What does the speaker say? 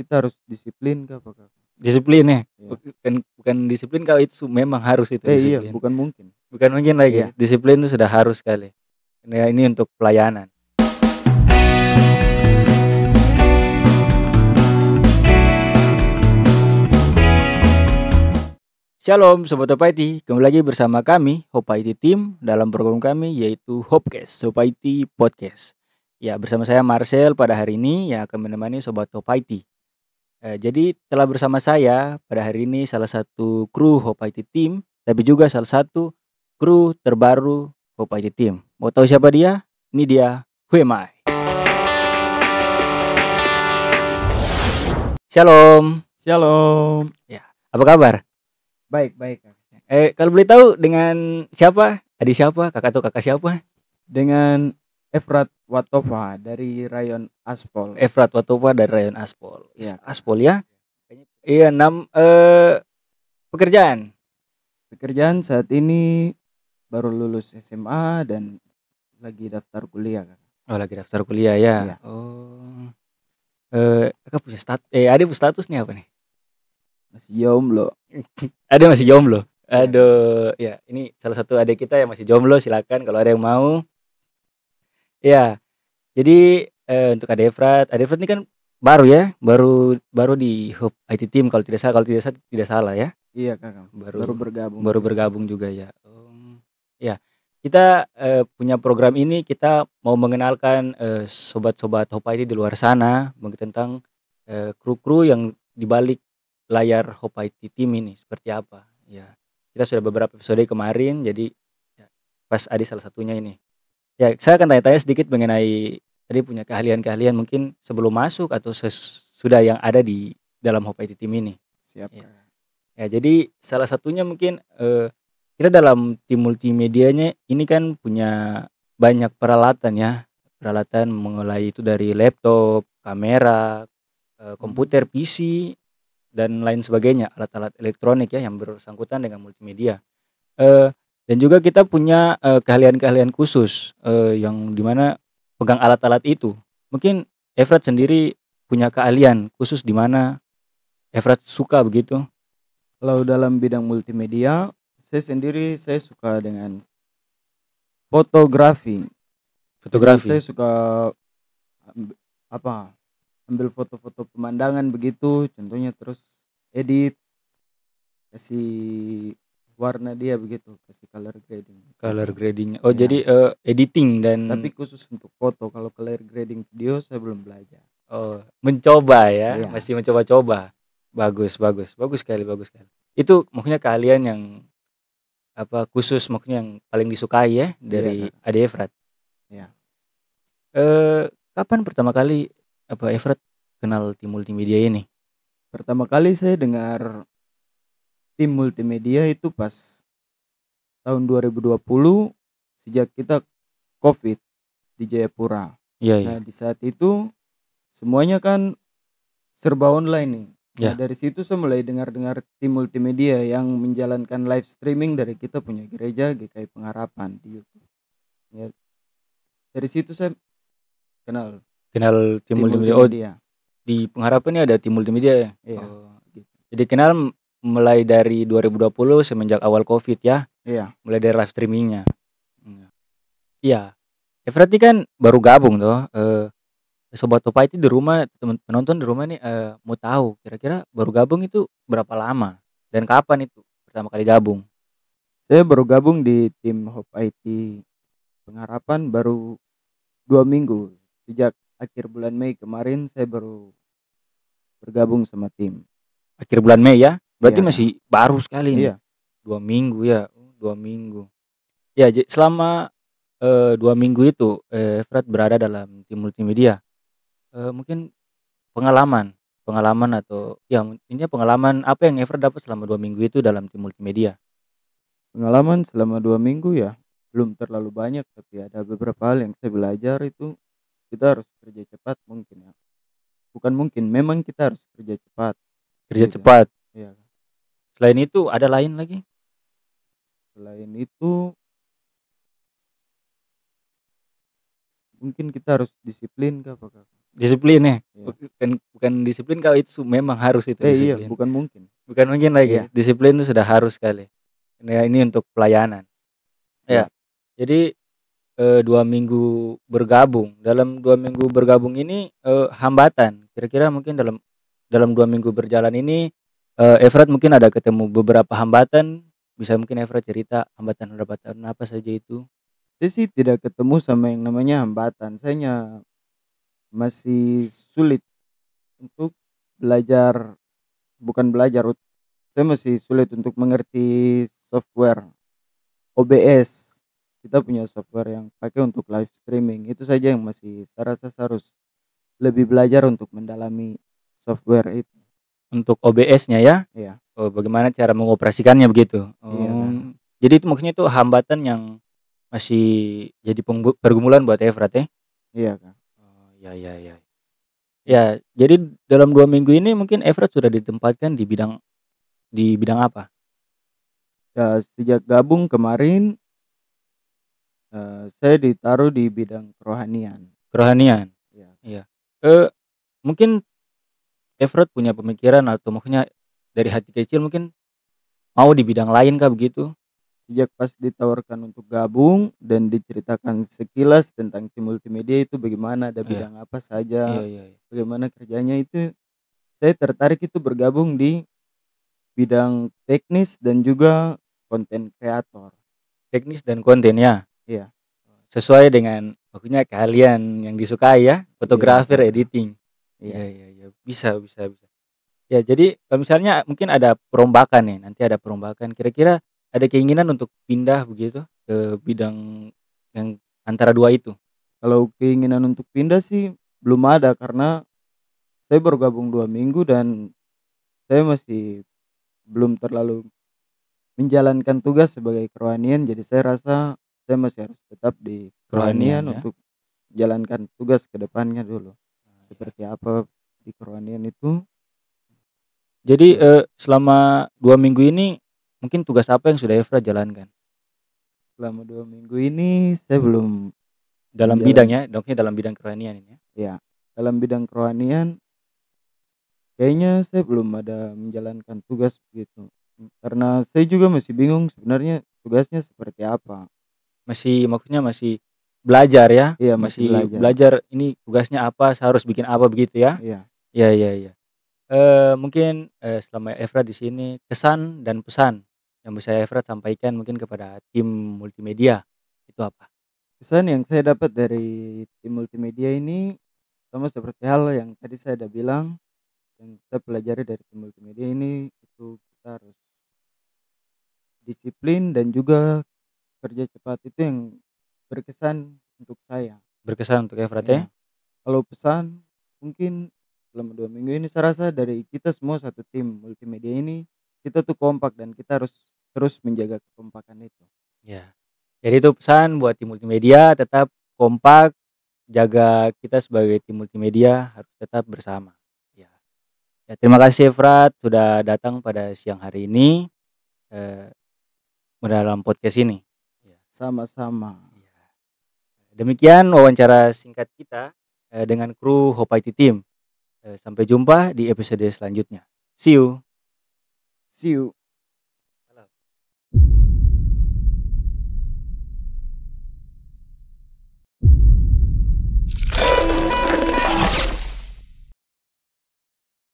kita harus disiplin kah apakah? Disiplin ya? Iya. Bukan disiplin kalau itu memang harus itu Iya, disiplin. bukan mungkin. Bukan mungkin lagi. Iya. Disiplin itu sudah harus sekali. Ya, ini untuk pelayanan. Shalom Sobat Hope IT, kembali lagi bersama kami Hope IT Team dalam program kami yaitu Hopecast, Hope IT Podcast. Ya, bersama saya Marcel pada hari ini yang akan menemani Sobat Hope IT. Jadi telah bersama saya pada hari ini salah satu kru Hope IT Team, tapi juga salah satu kru terbaru Hope IT Team. Mau tahu siapa dia? Ini dia, Who am I? Shalom. Shalom. Ya, apa kabar? Baik. Kalau boleh tahu dengan siapa? Adik siapa? Kakak atau kakak siapa? Dengan Efrat Watova dari Rayon Aspol. Efrat Watova dari Rayon Aspol. Iya. Aspol ya? Iya, pekerjaan. Pekerjaan saat ini baru lulus SMA dan lagi daftar kuliah kan. Oh, lagi daftar kuliah ya. Iya. Oh. Kakak punya adik status nih apa nih? Masih jomblo. Ada masih jomblo. Aduh, ya ini salah satu adik kita yang masih jomblo, silakan kalau ada yang mau. Ya, jadi untuk Ade Efrat ini kan baru ya, baru di Hope IT Team kalau tidak salah ya. Iya kakak. Baru bergabung juga ya. Ya, kita punya program ini, kita mau mengenalkan sobat-sobat Hope IT di luar sana, mungkin tentang kru-kru yang dibalik layar Hope IT Team ini seperti apa. Ya, kita sudah beberapa episode kemarin, jadi ya, pas Adi salah satunya ini. Ya, saya akan tanya-tanya sedikit mengenai tadi punya keahlian-keahlian mungkin sebelum masuk atau sudah yang ada di dalam Hope IT Team ini. Siap. Ya, jadi salah satunya mungkin kita dalam tim multimedianya ini kan punya banyak peralatan ya. Peralatan mulai itu dari laptop, kamera, komputer, PC dan lain sebagainya, alat-alat elektronik ya yang bersangkutan dengan multimedia. Dan juga kita punya keahlian-keahlian khusus yang dimana pegang alat-alat itu. Mungkin Efrat sendiri punya keahlian khusus di mana Efrat suka begitu. Kalau dalam bidang multimedia, saya suka dengan fotografi. Jadi saya suka ambil foto-foto pemandangan begitu, contohnya terus edit, kasih warna dia begitu, kasih color grading. Oh Ya. Jadi editing dan Tapi khusus untuk foto, kalau color grading video saya belum belajar. Oh, mencoba ya, Iya. masih mencoba-coba. Bagus sekali. Itu maksudnya keahlian yang khusus, maksudnya yang paling disukai ya dari Ade Efrat. Iya. Kapan pertama kali Efrat kenal tim multimedia ini? Pertama kali saya dengar tim multimedia itu pas tahun 2020 sejak kita COVID di Jayapura. Iya. Nah, di saat itu semuanya kan serba online nih. Ya. Nah, dari situ saya mulai dengar tim multimedia yang menjalankan live streaming dari kita punya gereja GKI Pengharapan di YouTube. Ya. Dari situ saya kenal tim multimedia. Oh, di Pengharapan ini ada tim multimedia ya? Iya. Oh, gitu. Jadi kenal mulai dari 2020 semenjak awal COVID ya? Iya. Mulai dari live streamingnya. Iya. Efrat ini kan baru gabung tuh. Sobat Hope IT di rumah, penonton di rumah nih mau tahu kira-kira baru gabung itu berapa lama dan kapan itu pertama kali gabung? Saya baru gabung di tim Hope IT Pengharapan baru 2 minggu. Sejak akhir bulan Mei kemarin saya baru bergabung sama tim. Akhir bulan Mei ya? Berarti Iya. Masih baru sekali nih. Iya. 2 minggu ya. 2 minggu. Ya, selama 2 minggu itu Efrat berada dalam tim multimedia. Mungkin pengalaman atau ya intinya pengalaman apa yang Efrat dapat selama 2 minggu itu dalam tim multimedia? Pengalaman selama 2 minggu ya belum terlalu banyak, tapi ada beberapa hal yang saya belajar itu kita harus kerja cepat mungkin ya. Bukan mungkin, memang kita harus kerja cepat. Cepat. Iya. Selain itu ada lain lagi? Selain itu mungkin kita harus disiplin kah apakah? Disiplin ya? Iya. Bukan disiplin kalau itu memang harus itu Iya, disiplin. bukan mungkin. Bukan mungkin lagi, Iya. disiplin itu sudah harus sekali. Ya ini untuk pelayanan. Ya, Siap. jadi 2 minggu bergabung. Dalam 2 minggu bergabung ini, hambatan, kira-kira mungkin dalam 2 minggu berjalan ini, Efrat mungkin ada ketemu beberapa hambatan, bisa mungkin Efrat cerita hambatan-hambatan apa saja itu? Saya sih tidak ketemu sama yang namanya hambatan, saya masih sulit untuk belajar, bukan belajar, saya masih sulit untuk mengerti software OBS. Kita punya software yang pakai untuk live streaming, itu saja yang masih saya rasa saya harus lebih belajar untuk mendalami software itu. Untuk OBS-nya ya? Iya. Oh, bagaimana cara mengoperasikannya begitu? Iya, Kak. Jadi itu maksudnya itu hambatan yang masih jadi pergumulan buat Efrat ya? Iya, Kak. Oh, ya. Ya, jadi dalam 2 minggu ini mungkin Efrat sudah ditempatkan di bidang apa? Ya, sejak gabung kemarin, saya ditaruh di bidang kerohanian. Kerohanian? Iya. Iya. Eee, Mungkin Efrat punya pemikiran atau maksudnya dari hati kecil mungkin mau di bidang lain kah begitu? Sejak pas ditawarkan untuk gabung dan diceritakan sekilas tentang tim multimedia itu bagaimana, ada Iya. bidang apa saja, Iya. bagaimana kerjanya, itu saya tertarik itu bergabung di bidang teknis dan juga konten kreator. Teknis dan konten ya? Iya. Sesuai dengan maksudnya keahlian yang disukai ya, Iya, fotografer, betul. editing. Iya. Iya. Bisa. Ya jadi kalau misalnya mungkin ada perombakan nih, nanti ada perombakan, kira-kira ada keinginan untuk pindah begitu ke bidang yang antara 2 itu? Kalau keinginan untuk pindah sih belum ada, karena saya baru gabung 2 minggu dan saya masih belum terlalu menjalankan tugas sebagai kerohanian, jadi saya rasa saya masih harus tetap di Kerohanian kerohanian ya? untuk jalankan tugas ke depannya dulu. Iya. Seperti apa di kerohanian itu. Jadi, Ya, selama 2 minggu ini mungkin tugas apa yang sudah Efra jalankan? selama 2 minggu ini saya belum Dalam bidang menjalan ya, maksudnya dalam bidang kerohanian ini ya? ya, dalam bidang kerohanian kayaknya saya belum ada menjalankan tugas begitu. Karena saya juga masih bingung sebenarnya tugasnya seperti apa. Maksudnya masih belajar ya? Iya, masih Masih belajar. belajar ini tugasnya apa, saya harus bikin apa begitu ya? Iya. Iya. Mungkin, selama Efra di sini kesan dan pesan yang bisa Efra sampaikan mungkin kepada tim multimedia, itu apa? Kesan yang saya dapat dari tim multimedia ini sama seperti hal yang tadi saya udah bilang, yang kita pelajari dari tim multimedia ini itu kita harus disiplin dan juga kerja cepat, itu yang berkesan untuk saya. Berkesan untuk Efra ya? Ya, kalau pesan mungkin selama 2 minggu ini saya rasa dari kita semua satu tim multimedia ini, kita tuh kompak dan kita harus terus menjaga kekompakan itu. Ya. Jadi itu pesan buat tim multimedia tetap kompak, jaga kita sebagai tim multimedia harus tetap bersama. Ya. Terima kasih Efrat sudah datang pada siang hari ini, eee, dalam podcast ini. Ya. Sama-sama. Demikian wawancara singkat kita, dengan kru Hope IT Team. Sampai jumpa di episode selanjutnya. See you. See you.